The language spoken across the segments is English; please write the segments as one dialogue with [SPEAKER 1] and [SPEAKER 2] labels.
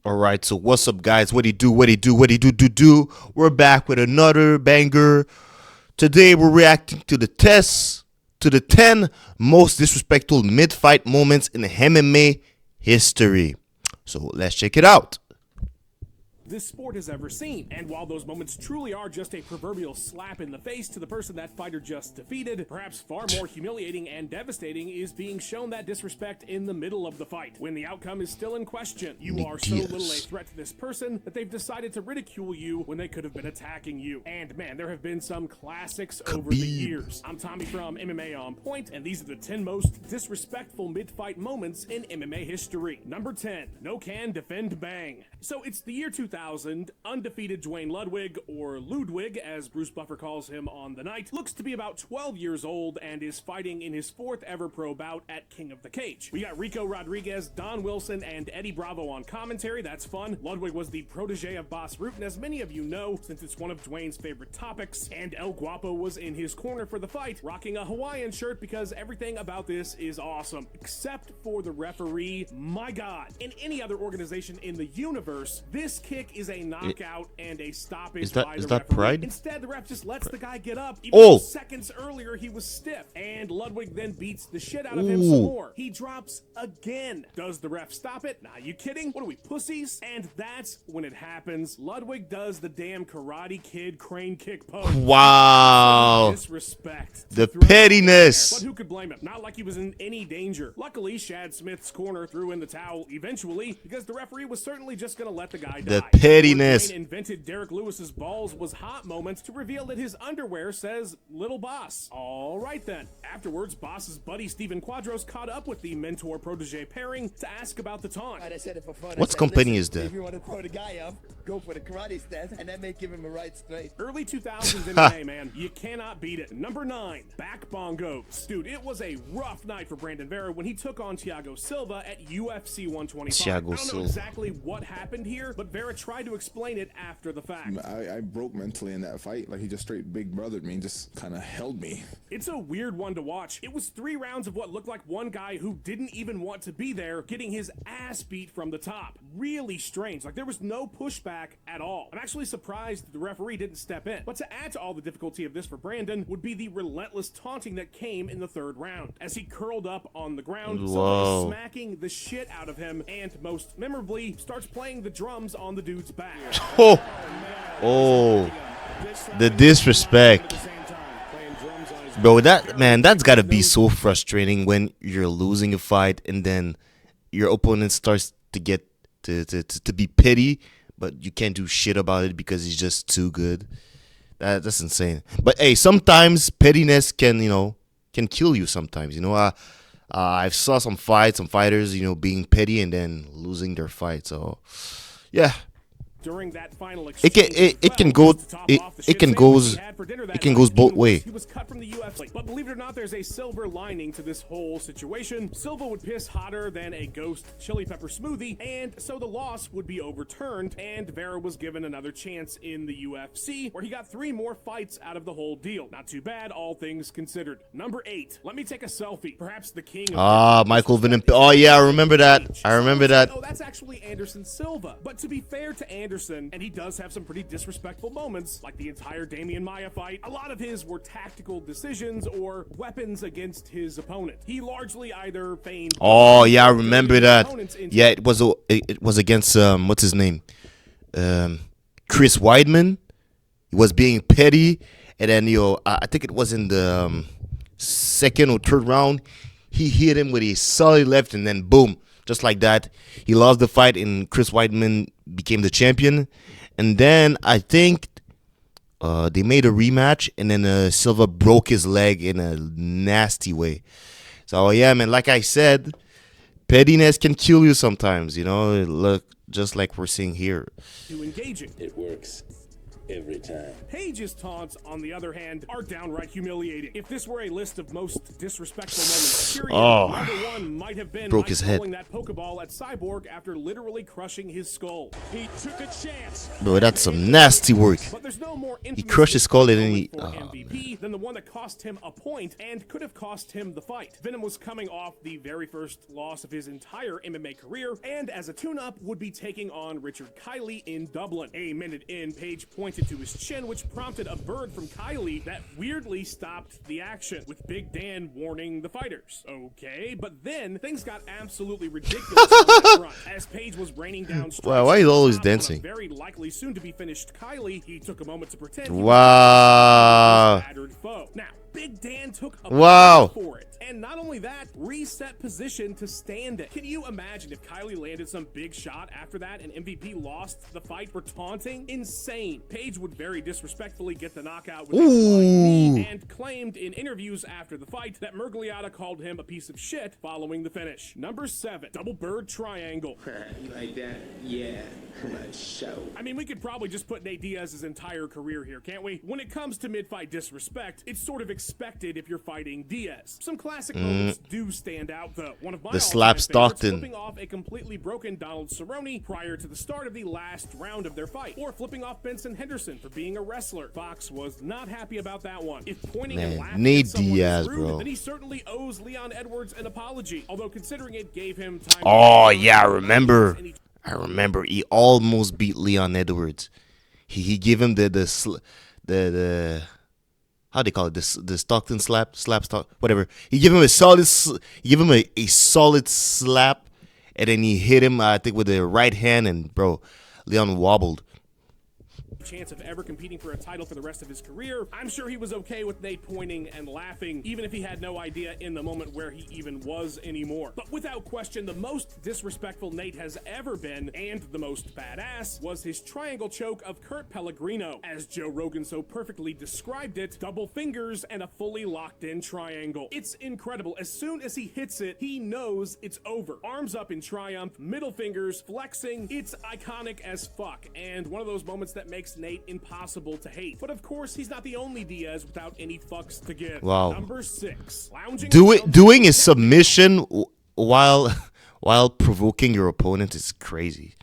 [SPEAKER 1] All right, so what's up, guys? What do you do? What do you do? What do you do? We're back with another banger. Today, we're reacting to the 10 most disrespectful mid-fight moments in MMA history. So let's check it out.
[SPEAKER 2] This sport has ever seen. And while those moments truly are just a proverbial slap in the face to the person that fighter just defeated, perhaps far more humiliating and devastating is being shown that disrespect in the middle of the fight, when the outcome is still in question. You are so little a threat to this person that they've decided to ridicule you when they could have been attacking you. And man, there have been some classics over the years. I'm Tommy from MMA On Point, and these are the 10 most disrespectful mid-fight moments in MMA history. Number 10, no can defend bang. So it's the year 2000. Undefeated Duane Ludwig, or Ludwig as Bruce Buffer calls him on the night, looks to be about 12 years old and is fighting in his 4th ever pro bout at King of the Cage. We got Rico Rodriguez, Don Wilson, and Eddie Bravo on commentary. That's fun. Ludwig was the protege of Boss Root, and as many of you know, since it's one of Duane's favorite topics, and El Guapo was in his corner for the fight, rocking a Hawaiian shirt because everything about this is awesome. Except for the referee. My God. In any other organization in the universe, this kick is a knockout and a stoppage. Is that
[SPEAKER 1] Pride?
[SPEAKER 2] Instead, the ref just lets the guy get up, even though seconds earlier he was stiff. And Ludwig then beats the shit out of him some more. He drops again. Does the ref stop it? Nah, you kidding? What are we, pussies? And that's when it happens. Ludwig does the damn Karate Kid crane kick pose.
[SPEAKER 1] Wow.
[SPEAKER 2] Disrespect.
[SPEAKER 1] The pettiness.
[SPEAKER 2] But who could blame him? Not like he was in any danger. Luckily, Shad Smith's corner threw in the towel eventually, because the referee was certainly just going to let the guy die.
[SPEAKER 1] Pettiness.
[SPEAKER 2] Duane invented Derek Lewis's balls was hot moments to reveal that his underwear says Little Boss. All right then. Afterwards, Boss's buddy Steven Quadros caught up with the mentor-protege pairing to ask about the taunt.
[SPEAKER 1] What company is that?
[SPEAKER 3] If you want to throw the guy up, go for the karate stance, and that may give him a right straight.
[SPEAKER 2] Early 2000s MMA, man. You cannot beat it. Number 9, back bongos. Dude, it was a rough night for Brandon Vera when he took on Thiago Silva at UFC 125. I don't know exactly what happened here, but Vera tried to explain it after the fact.
[SPEAKER 4] I broke mentally in that fight. Like, he just straight big brothered me and just kind of held me.
[SPEAKER 2] It's a weird one to watch. It was 3 rounds of what looked like one guy who didn't even want to be there getting his ass beat from the top. Really strange. Like, there was no pushback at all. I'm actually surprised the referee didn't step in. But to add to all the difficulty of this for Brandon would be the relentless taunting that came in the 3rd round. As he curled up on the ground, Silva smacking the shit out of him, and most memorably, starts playing the drums on the dude's back.
[SPEAKER 1] The disrespect. Bro, that's gotta be so frustrating when you're losing a fight and then your opponent starts to get to be petty, but you can't do shit about it because he's just too good. That's insane. But hey, sometimes pettiness can kill you sometimes. I've saw some fighters, being petty and then losing their fight. So yeah.
[SPEAKER 2] During that final
[SPEAKER 1] it can goes both ways.
[SPEAKER 2] He was cut from the UFC, but believe it or not, there's a silver lining to this whole situation. Silva would piss hotter than a ghost chili pepper smoothie, and so the loss would be overturned, and Vera was given another chance in the UFC, where he got 3 more fights out of the whole deal. Not too bad, all things considered. Number 8, let me take a selfie. Perhaps the king of
[SPEAKER 1] Michael Venom. Oh yeah, I remember that.
[SPEAKER 2] Oh, that's actually Anderson Silva. But to be fair to Anderson, and he does have some pretty disrespectful moments, like the entire Damian Maia fight. A lot of his were tactical decisions or weapons against his opponent. He largely either feigned.
[SPEAKER 1] Oh yeah, I remember that. Yeah, it was against what's his name, Chris Weidman. He was being petty, and then I think it was in the 2nd or 3rd round, he hit him with a solid left, and then boom. Just like that, he lost the fight, and Chris Weidman became the champion. And then I think they made a rematch, and then Silva broke his leg in a nasty way. So yeah, man, like I said, pettiness can kill you sometimes. Look, just like we're seeing here.
[SPEAKER 2] Too engaging.
[SPEAKER 5] It works. every time.
[SPEAKER 2] Page's taunts, on the other hand, are downright humiliating. If this were a list of most disrespectful moments, period, number one might have been
[SPEAKER 1] broke his head.
[SPEAKER 2] throwing that Pokeball at Cyborg after literally crushing his skull. He took a chance.
[SPEAKER 1] Bro, that's some nasty work.
[SPEAKER 2] But there's no more
[SPEAKER 1] He crushed his skull and then he...
[SPEAKER 2] for MVP than the one that cost him a point and could have cost him the fight. Venom was coming off the very first loss of his entire MMA career, and as a tune-up would be taking on Richard Kiley in Dublin. A minute in, Page pointed to his chin, which prompted a bird from Kiley that weirdly stopped the action, with Big Dan warning the fighters. Okay, but then things got absolutely ridiculous on that front. As Page was raining down strikes,
[SPEAKER 1] Wow, why are you always
[SPEAKER 2] on a
[SPEAKER 1] dancing?
[SPEAKER 2] very likely soon to be finished Kiley, he took a moment to pretend he
[SPEAKER 1] Wow.
[SPEAKER 2] was a battered foe. Now, Big Dan took a
[SPEAKER 1] Wow.
[SPEAKER 2] punch for it. And not only that, reset position to stand it. Can you imagine if Kiley landed some big shot after that and MVP lost the fight for taunting? Insane. Page would very disrespectfully get the knockout with a flying knee and claimed in interviews after the fight that Murgliata called him a piece of shit following the finish. Number 7, double bird triangle.
[SPEAKER 5] You like that? Yeah. Let's show.
[SPEAKER 2] I mean, we could probably just put Nate Diaz's entire career here, can't we? When it comes to mid-fight disrespect, it's sort of expected if you're fighting Diaz. Some classic moments do stand out, though. One of my
[SPEAKER 1] The
[SPEAKER 2] all-time
[SPEAKER 1] slap
[SPEAKER 2] favorites,
[SPEAKER 1] Stockton.
[SPEAKER 2] flipping off a completely broken Donald Cerrone prior to the start of the last round of their fight, or flipping off Benson Henderson for being a wrestler. Fox was not happy about that one. If pointing and
[SPEAKER 1] Man,
[SPEAKER 2] laughing
[SPEAKER 1] Nate
[SPEAKER 2] at someone
[SPEAKER 1] Diaz,
[SPEAKER 2] is rude,
[SPEAKER 1] bro.
[SPEAKER 2] then he certainly owes Leon Edwards an apology. Although considering it gave him time.
[SPEAKER 1] Oh,
[SPEAKER 2] to
[SPEAKER 1] yeah, I remember.
[SPEAKER 2] and he
[SPEAKER 1] I remember he almost beat Leon Edwards. He gave him the how do they call it, the Stockton slap stock, whatever. He gave him a solid a solid slap, and then he hit him I think with the right hand, and bro, Leon wobbled.
[SPEAKER 2] chance of ever competing for a title for the rest of his career. I'm sure he was okay with Nate pointing and laughing, even if he had no idea in the moment where he even was anymore. But without question, the most disrespectful Nate has ever been, and the most badass, was his triangle choke of Kurt Pellegrino. As Joe Rogan so perfectly described it, double fingers and a fully locked in triangle. It's incredible. As soon as he hits it, he knows it's over. Arms up in triumph, middle fingers, flexing. It's iconic as fuck, and one of those moments that makes Nate impossible to hate. But of course, he's not the only Diaz without any fucks to give.
[SPEAKER 1] Wow.
[SPEAKER 2] Number 6. Lounging
[SPEAKER 1] Doing a submission while provoking your opponent is crazy.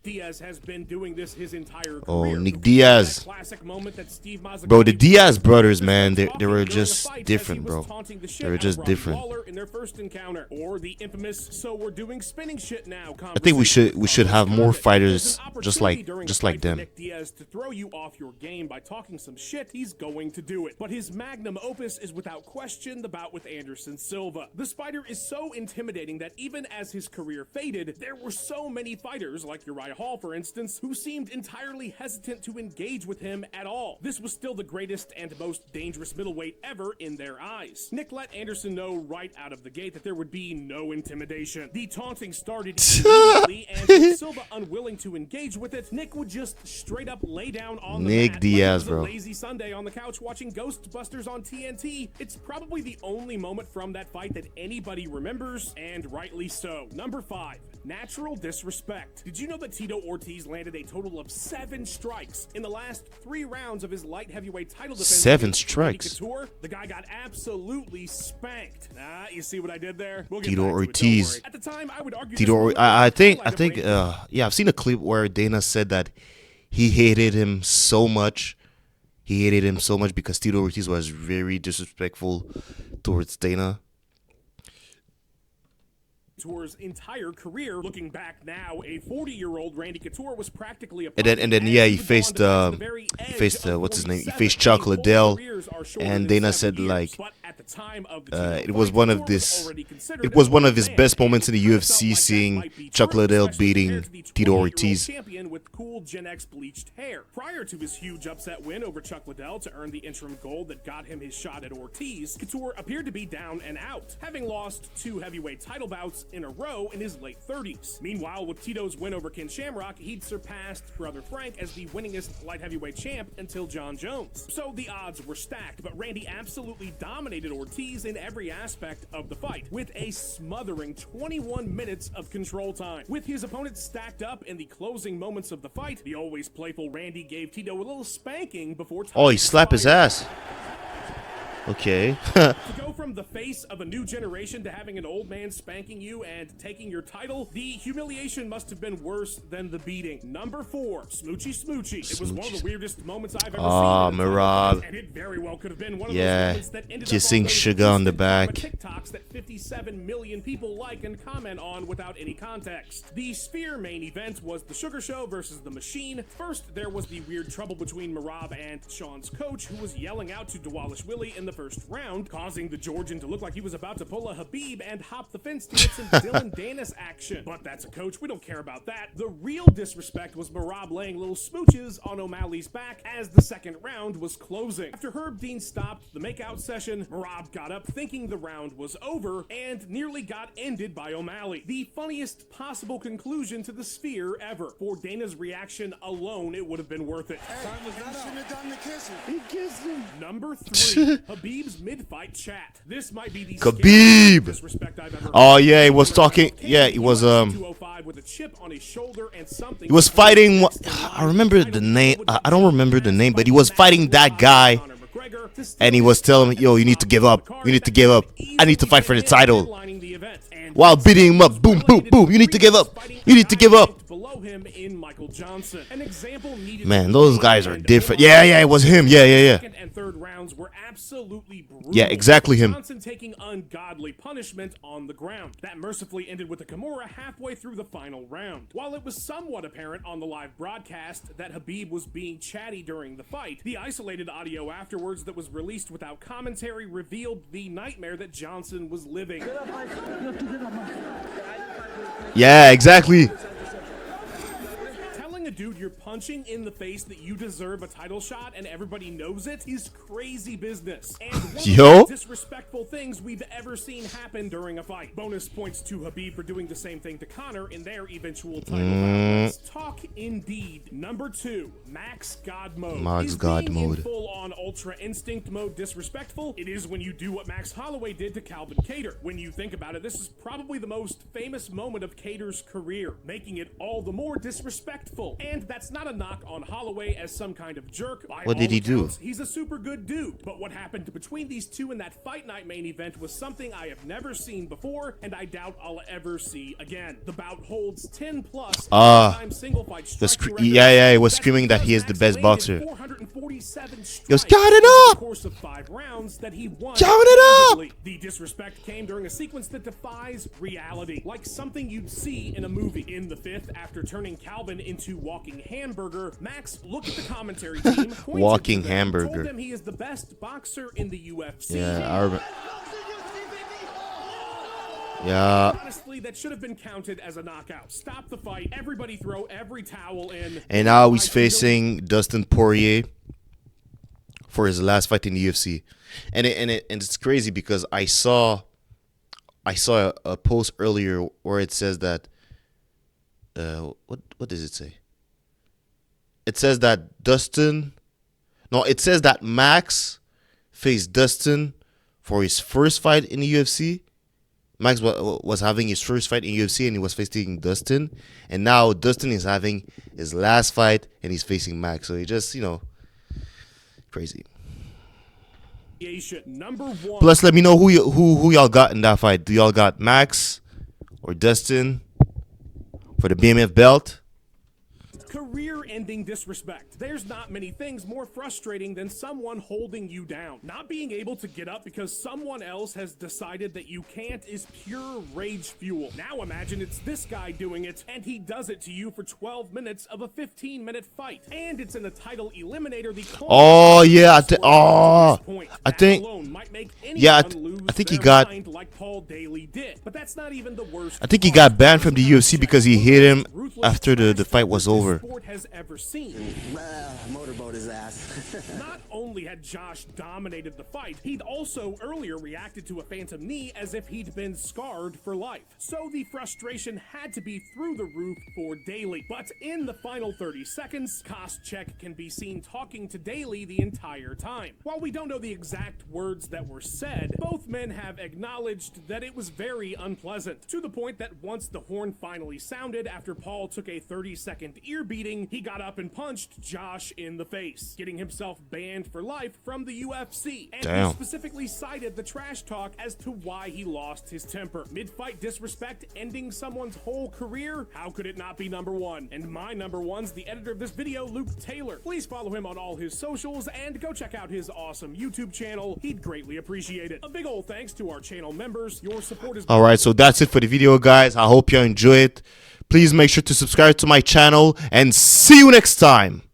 [SPEAKER 2] Diaz has been doing this his entire career.
[SPEAKER 1] Oh, Nick Diaz.
[SPEAKER 2] That classic moment that Steve Mazzagatti
[SPEAKER 1] Bro, the Diaz brothers, man, they
[SPEAKER 2] talking
[SPEAKER 1] were
[SPEAKER 2] during a
[SPEAKER 1] just
[SPEAKER 2] fight as
[SPEAKER 1] different,
[SPEAKER 2] he was
[SPEAKER 1] bro.
[SPEAKER 2] taunting the shit
[SPEAKER 1] They were
[SPEAKER 2] out of
[SPEAKER 1] just
[SPEAKER 2] Robbie
[SPEAKER 1] different.
[SPEAKER 2] Lawler in their first encounter, or the infamous "so we're doing spinning shit now"
[SPEAKER 1] I think we should have more fighters just like
[SPEAKER 2] like
[SPEAKER 1] them.
[SPEAKER 2] Nick Diaz to throw you off your game by talking some shit. He's going to do it, but his magnum opus is without question the bout with Anderson Silva. The Spider is so intimidating that even as his career faded, there were so many fighters, like Uriah Hall, for instance, who seemed entirely hesitant to engage with him at all. This was still the greatest and most dangerous middleweight ever in their eyes. Nick let Anderson know right out of the gate that there would be no intimidation. The taunting started immediately, and with Silva unwilling to engage with it, Nick would just straight up lay down on the
[SPEAKER 1] Nick
[SPEAKER 2] mat
[SPEAKER 1] Diaz,
[SPEAKER 2] like it was
[SPEAKER 1] bro.
[SPEAKER 2] a lazy Sunday on the couch watching Ghostbusters on TNT. It's probably the only moment from that fight that anybody remembers, and rightly so. Number 5. Natural disrespect. Did you know that Tito Ortiz landed a total of 7 strikes in the last 3 rounds of his light heavyweight title defense?
[SPEAKER 1] 7
[SPEAKER 2] against
[SPEAKER 1] strikes?
[SPEAKER 2] Randy Couture? The guy got absolutely spanked. You see what I did there? We'll get
[SPEAKER 1] Tito
[SPEAKER 2] back to it, don't
[SPEAKER 1] Ortiz.
[SPEAKER 2] worry. At the time, I would argue
[SPEAKER 1] Tito,
[SPEAKER 2] this
[SPEAKER 1] I
[SPEAKER 2] was
[SPEAKER 1] think,
[SPEAKER 2] highlight of Randy
[SPEAKER 1] yeah, I've seen a clip where Dana said that he hated him so much. He hated him so much because Tito Ortiz was very disrespectful towards Dana.
[SPEAKER 2] Couture's entire career. Looking back now, a 40-year-old Randy Couture was practically a
[SPEAKER 1] And then yeah, he faced what's his name? He faced Chuck Liddell, and Dana said like it was one of his best moments in the UFC, seeing Chuck Liddell beating Tito Ortiz.
[SPEAKER 2] Champion with cool Gen X bleached hair. Prior to his huge upset win over Chuck Liddell to earn the interim gold that got him his shot at Ortiz, Couture appeared to be down and out, having lost 2 heavyweight title bouts in a row in his late 30s. Meanwhile, with Tito's win over Ken Shamrock, he'd surpassed brother Frank as the winningest light heavyweight champ until John Jones. So the odds were stacked, but Randy absolutely dominated Ortiz in every aspect of the fight, with a smothering 21 minutes of control time. With his opponent stacked up in the closing moments of the fight, the always playful Randy gave Tito a little spanking before...
[SPEAKER 1] Oh, he slapped his ass. Okay.
[SPEAKER 2] To go from the face of a new generation to having an old man spanking you and taking your title, the humiliation must have been worse than the beating. Number 4, Smoochy Smoochy. It was one of the weirdest moments I've ever seen.
[SPEAKER 1] Oh, Marab.
[SPEAKER 2] And it very well could have been one of those
[SPEAKER 1] Yeah,
[SPEAKER 2] moments that ended
[SPEAKER 1] kissing
[SPEAKER 2] up on
[SPEAKER 1] sugar on the
[SPEAKER 2] those
[SPEAKER 1] back.
[SPEAKER 2] TikToks that 57 million people like and comment on without any context. The Sphere main event was the Sugar Show versus the Machine. First, there was the weird trouble between Marab and Sean's coach, who was yelling out to Dwalish Willie in the first round, causing the Georgian to look like he was about to pull a Habib and hop the fence to get some Dylan Danis action. But that's a coach, we don't care about that. The real disrespect was Marab laying little smooches on O'Malley's back as the second round was closing. After Herb Dean stopped the makeout session, Marab got up thinking the round was over and nearly got ended by O'Malley. The funniest possible conclusion to the Sphere ever. For Dana's reaction alone, it would have been worth it.
[SPEAKER 3] He kissed him.
[SPEAKER 2] Number 3, Habib's mid-fight chat. This might be the
[SPEAKER 1] Khabib.
[SPEAKER 2] disrespect I've ever
[SPEAKER 1] Oh yeah, he was talking. Yeah, he was
[SPEAKER 2] 205 with a chip on his shoulder and something.
[SPEAKER 1] he was fighting. I remember the name. I don't remember the name, but he was fighting that guy, and he was telling him, "Yo, you need to give up. You need to give up. I need to fight for the title." While beating him up, boom, boom, boom. You need to give up. You need to give up.
[SPEAKER 2] Below him in Michael Johnson. An example needed.
[SPEAKER 1] Man, those guys are different. Yeah, it was him. Yeah.
[SPEAKER 2] Second and third rounds were absolutely brutal.
[SPEAKER 1] Yeah, exactly him.
[SPEAKER 2] Johnson taking ungodly punishment on the ground. That mercifully ended with a Kimura halfway through the final round. While it was somewhat apparent on the live broadcast that Habib was being chatty during the fight, the isolated audio afterwards that was released without commentary revealed the nightmare that Johnson was living.
[SPEAKER 1] Yeah, exactly.
[SPEAKER 2] Telling a dude you're punching in the face that you deserve a title shot and everybody knows it is crazy business. And one of the disrespectful things we've ever seen happen during a fight. Bonus points to Habib for doing the same thing to Conor in their eventual title battles. Talk indeed. Number 2, Max God Mode.
[SPEAKER 1] Max
[SPEAKER 2] Is
[SPEAKER 1] God
[SPEAKER 2] being in
[SPEAKER 1] Mode.
[SPEAKER 2] full-on Ultra Instinct mode disrespectful? It is when you do what Max Holloway did to Calvin Kattar. When you think about it, this is probably the most famous moment of Kattar's career, making it all the more disrespectful. And that's not a knock on Holloway as some kind of jerk. By
[SPEAKER 1] What did
[SPEAKER 2] all
[SPEAKER 1] he do?
[SPEAKER 2] accounts, he's a super good dude. But what happened between these two in that Fight Night main event was something I have never seen before, and I doubt I'll ever see again. The bout holds 10 plus time single fight strike record.
[SPEAKER 1] Yeah, he was screaming that he is the best boxer.
[SPEAKER 2] 447
[SPEAKER 1] He was
[SPEAKER 2] strikes
[SPEAKER 1] count it
[SPEAKER 2] in the
[SPEAKER 1] up.
[SPEAKER 2] course of 5 rounds that he won.
[SPEAKER 1] Count it up.
[SPEAKER 2] The disrespect came during a sequence that defies reality, like something you'd see in a movie. In the 5th, after turning Calvin into walking hamburger, Max looked at the commentary team, pointed
[SPEAKER 1] Walking
[SPEAKER 2] to them,
[SPEAKER 1] hamburger.
[SPEAKER 2] told them he is the best boxer in the UFC.
[SPEAKER 1] Yeah, I remember. Yeah.
[SPEAKER 2] Honestly, that should have been counted as a knockout. Stop the fight. Everybody throw every towel in.
[SPEAKER 1] And now he's facing Dustin Poirier for his last fight in the UFC, and it's crazy because I saw a post earlier where it says that what does it say? It says that it says that Max faced Dustin for his first fight in the UFC. Max was having his first fight in UFC and he was facing Dustin, and now Dustin is having his last fight and he's facing Max. So he just, crazy.
[SPEAKER 2] Number 1.
[SPEAKER 1] Plus, let me know who y'all got in that fight. Do y'all got Max or Dustin for the BMF belt?
[SPEAKER 2] Career-ending disrespect. There's not many things more frustrating than someone holding you down. Not being able to get up because someone else has decided that you can't is pure rage fuel. Now imagine it's this guy doing it, and he does it to you for 12 minutes of a 15-minute fight. And it's in a title eliminator.
[SPEAKER 1] Oh yeah, I think he got.
[SPEAKER 2] Like Paul Daly did. But that's not even the worst.
[SPEAKER 1] I think he got banned from the UFC because he hit him after the fight was over.
[SPEAKER 2] has ever seen.
[SPEAKER 3] Motorboat his ass.
[SPEAKER 2] Not only had Josh dominated the fight, he'd also earlier reacted to a phantom knee as if he'd been scarred for life. So the frustration had to be through the roof for Daly. But in the final 30 seconds, Koscheck can be seen talking to Daly the entire time. While we don't know the exact words that were said, both men have acknowledged that it was very unpleasant, to the point that once the horn finally sounded after Paul took a 30-second ear beating, he got up and punched Josh in the face, getting himself banned for life from the UFC. And
[SPEAKER 1] Damn.
[SPEAKER 2] he specifically cited the trash talk as to why he lost his temper. Mid-fight disrespect ending someone's whole career? How could it not be number one? And my number one's the editor of this video, Luke Taylor. Please follow him on all his socials and go check out his awesome YouTube channel. He'd greatly appreciate it. A big ol' thanks to our channel members. Your support is...
[SPEAKER 1] Alright, so that's it for the video, guys. I hope you enjoy it. Please make sure to subscribe to my channel and see you next time.